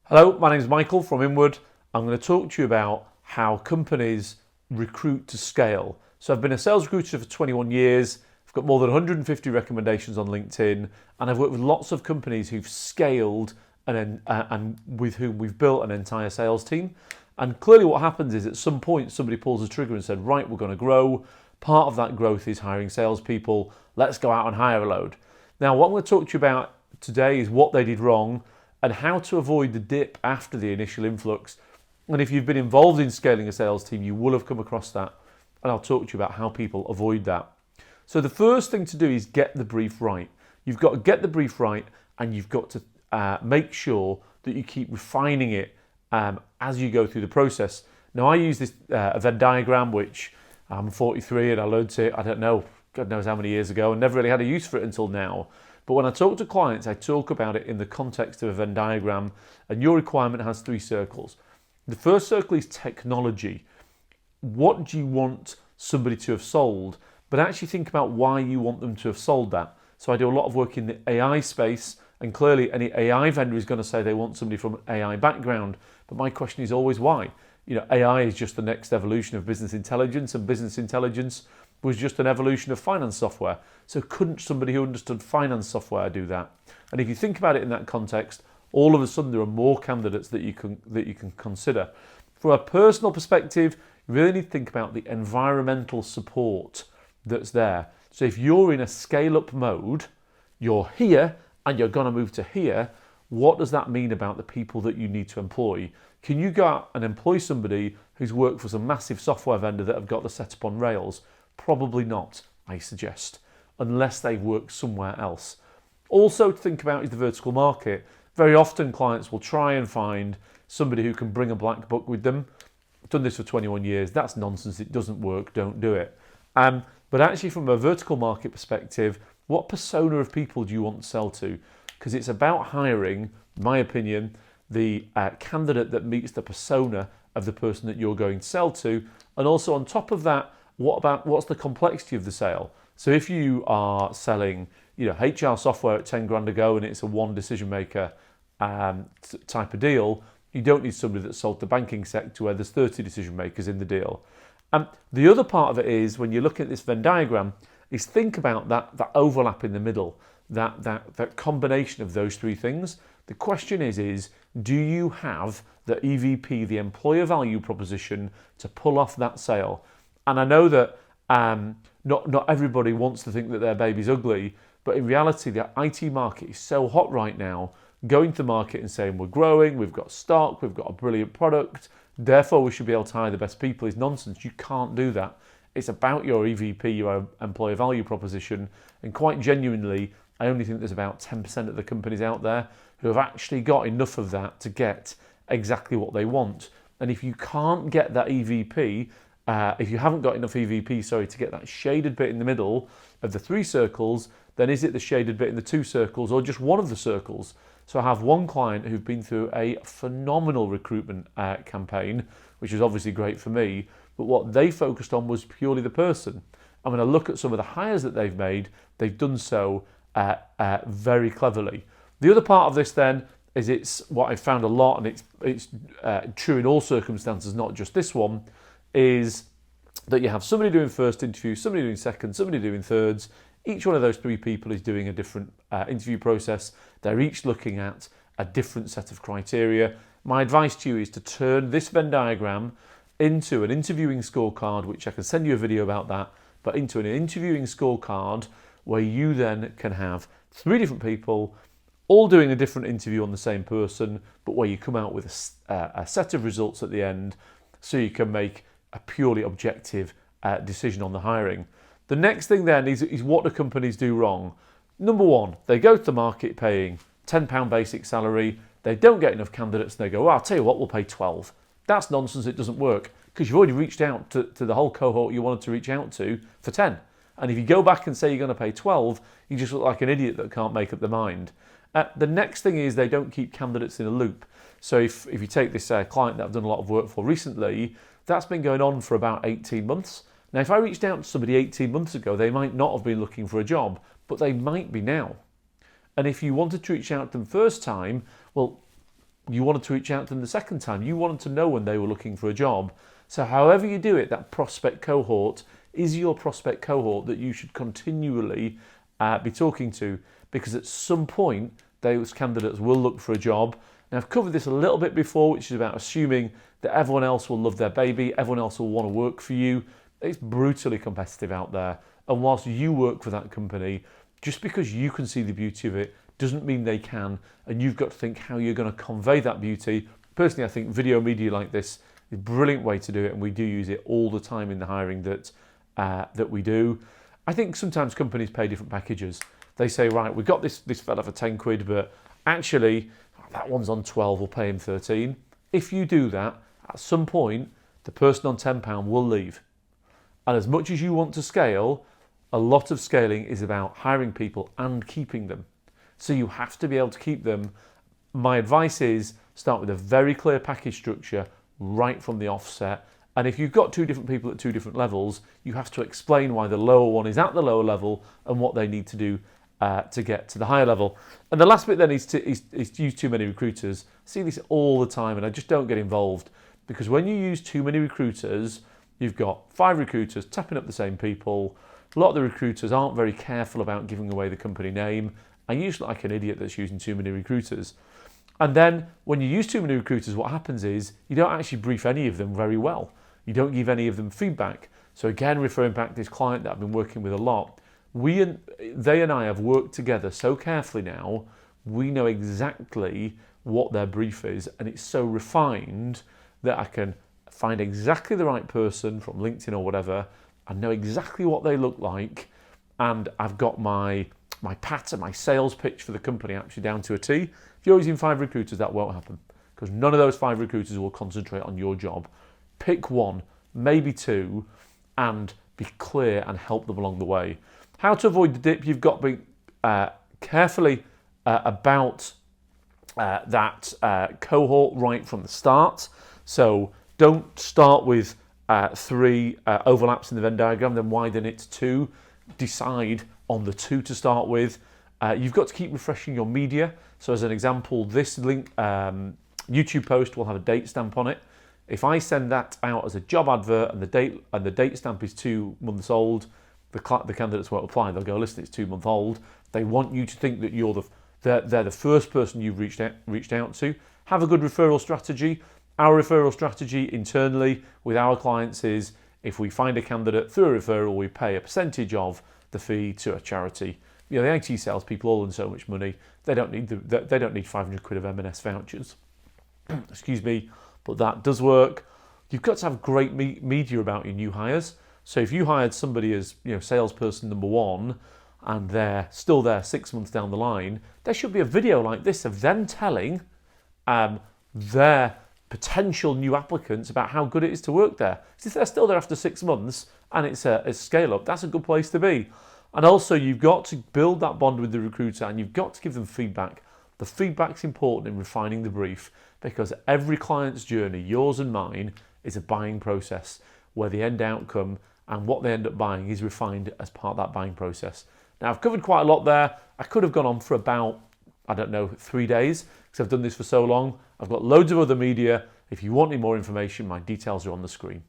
Hello, my name is Michael from Inward. I'm going to talk to you about how companies recruit to scale. So I've been a sales recruiter for 21 years. I've got more than 150 recommendations on LinkedIn, and I've worked with lots of companies who've scaled and with whom we've built an entire sales team. And clearly what happens is at some point somebody pulls a trigger and said, right, we're going to grow. Part of that growth is hiring salespeople. Let's go out and hire a load. Now, what I'm going to talk to you about today is what they did wrong and how to avoid the dip after the initial influx. And if you've been involved in scaling a sales team, you will have come across that. And I'll talk to you about how people avoid that. So the first thing to do is get the brief right. You've got to get the brief right, and you've got to make sure that you keep refining it as you go through the process. Now, I use this Venn diagram, which I'm 43 and I learned it, I don't know, God knows how many years ago, and never really had a use for it until now. But when I talk to clients, I talk about it in the context of a Venn diagram, and your requirement has 3 circles. The first circle is technology. What do you want somebody to have sold? But actually think about why you want them to have sold that. So I do a lot of work in the AI space, and clearly any AI vendor is going to say they want somebody from an AI background. But my question is always why? AI is just the next evolution of business intelligence, and business intelligence was just an evolution of finance software. So couldn't somebody who understood finance software do that? And if you think about it in that context, all of a sudden there are more candidates that you can consider. From a personal perspective, you really need to think about the environmental support that's there. So if you're in a scale-up mode, you're here and you're going to move to here, what does that mean about the people that you need to employ? Can you go out and employ somebody who's worked for some massive software vendor that have got the setup on Rails? Probably not, I suggest, unless they've worked somewhere else. Also to think about is the vertical market. Very often clients will try and find somebody who can bring a black book with them. I've done this for 21 years. That's nonsense. It doesn't work. Don't do it. But actually from a vertical market perspective, what persona of people do you want to sell to? Because it's about hiring, in my opinion, the candidate that meets the persona of the person that you're going to sell to. And also on top of that, what's the complexity of the sale? So if you are selling, HR software at 10 grand a go and it's a one decision maker type of deal, you don't need somebody that's sold the banking sector where there's 30 decision makers in the deal. The other part of it is when you look at this Venn diagram, is think about that overlap in the middle, that combination of those 3 things. The question is do you have the EVP, the employer value proposition, to pull off that sale? And I know that not everybody wants to think that their baby's ugly, but in reality, the IT market is so hot right now. Going to the market and saying we're growing, we've got stock, we've got a brilliant product, therefore we should be able to hire the best people is nonsense. You can't do that. It's about your EVP, your employer value proposition, and quite genuinely, I only think there's about 10% of the companies out there who have actually got enough of that to get exactly what they want. And if you can't get that EVP, if you haven't got enough EVP, to get that shaded bit in the middle of the 3 circles, then is it the shaded bit in the 2 circles or just one of the circles? So I have one client who've been through a phenomenal recruitment campaign, which is obviously great for me, but what they focused on was purely the person. And when I look at some of the hires that they've made, they've done so very cleverly. The other part of this then is it's what I've found a lot, and it's true in all circumstances, not just this one, is that you have somebody doing first interview, somebody doing second, somebody doing thirds. Each one of those 3 people is doing a different interview process. They're each looking at a different set of criteria. My advice to you is to turn this Venn diagram into an interviewing scorecard, which I can send you a video about that, but into an interviewing scorecard where you then can have 3 different people all doing a different interview on the same person, but where you come out with a set of results at the end so you can make a purely objective decision on the hiring. The next thing then is what do companies do wrong? Number 1, they go to the market paying £10 basic salary, they don't get enough candidates, and they go, well, I'll tell you what, we'll pay 12. That's nonsense, it doesn't work, because you've already reached out to the whole cohort you wanted to reach out to for 10. And if you go back and say you're going to pay 12, you just look like an idiot that can't make up their mind. The next thing is they don't keep candidates in a loop. So if you take this client that I've done a lot of work for recently, that's been going on for about 18 months. Now, if I reached out to somebody 18 months ago, they might not have been looking for a job, but they might be now. And if you wanted to reach out to them first time, well, You wanted to reach out to them the second time. You wanted to know when they were looking for a job. So however you do it, that prospect cohort is your prospect cohort that you should continually be talking to, because at some point those candidates will look for a job. Now, I've covered this a little bit before, which is about assuming that everyone else will love their baby, everyone else will want to work for you. It's brutally competitive out there. And whilst you work for that company, just because you can see the beauty of it doesn't mean they can. And you've got to think how you're going to convey that beauty. Personally, I think video media like this is a brilliant way to do it, and we do use it all the time in the hiring that we do. I think sometimes companies pay different packages. They say, right, we've got this fella for 10 quid, but actually that one's on 12, we'll pay him 13. If you do that, at some point, the person on £10 will leave. And as much as you want to scale, a lot of scaling is about hiring people and keeping them. So you have to be able to keep them. My advice is start with a very clear package structure right from the offset. And if you've got two different people at two different levels, you have to explain why the lower one is at the lower level and what they need to do to get to the higher level. And the last bit then is to use too many recruiters. I see this all the time, and I just don't get involved, because when you use too many recruiters, you've got 5 recruiters tapping up the same people. A lot of the recruiters aren't very careful about giving away the company name. I usually like an idiot that's using too many recruiters. And then when you use too many recruiters, what happens is you don't actually brief any of them very well. You don't give any of them feedback. So again, referring back to this client that I've been working with a lot, they and I have worked together so carefully now, we know exactly what their brief is, and it's so refined that I can find exactly the right person from LinkedIn or whatever. I know exactly what they look like, and I've got my pattern, my sales pitch for the company actually down to a T. If you're using 5 recruiters, that won't happen, because none of those 5 recruiters will concentrate on your job. Pick 1, maybe 2, and be clear and help them along the way. How to avoid the dip? You've got to be carefully about that cohort right from the start. So don't start with 3 overlaps in the Venn diagram, then widen it to 2. Decide on the 2 to start with. You've got to keep refreshing your media. So as an example, this link YouTube post will have a date stamp on it. If I send that out as a job advert and the date stamp is 2 months old, the candidates won't apply. They'll go, listen, it's 2 months old. They want you to think that they're the first person you've reached out to. Have a good referral strategy. Our referral strategy internally with our clients is, if we find a candidate through a referral, we pay a percentage of the fee to a charity. You know, the IT sales people all earn so much money. They don't need 500 quid of M&S vouchers. Excuse me, but that does work. You've got to have great media about your new hires. So if you hired somebody as, salesperson number 1, and they're still there 6 months down the line, there should be a video like this of them telling their potential new applicants about how good it is to work there. If they're still there after 6 months and it's a scale up, that's a good place to be. And also, you've got to build that bond with the recruiter, and you've got to give them feedback. The feedback's important in refining the brief, because every client's journey, yours and mine, is a buying process where the end outcome and what they end up buying is refined as part of that buying process. Now, I've covered quite a lot there. I could have gone on for about, 3 days, because I've done this for so long. I've got loads of other media. If you want any more information, my details are on the screen.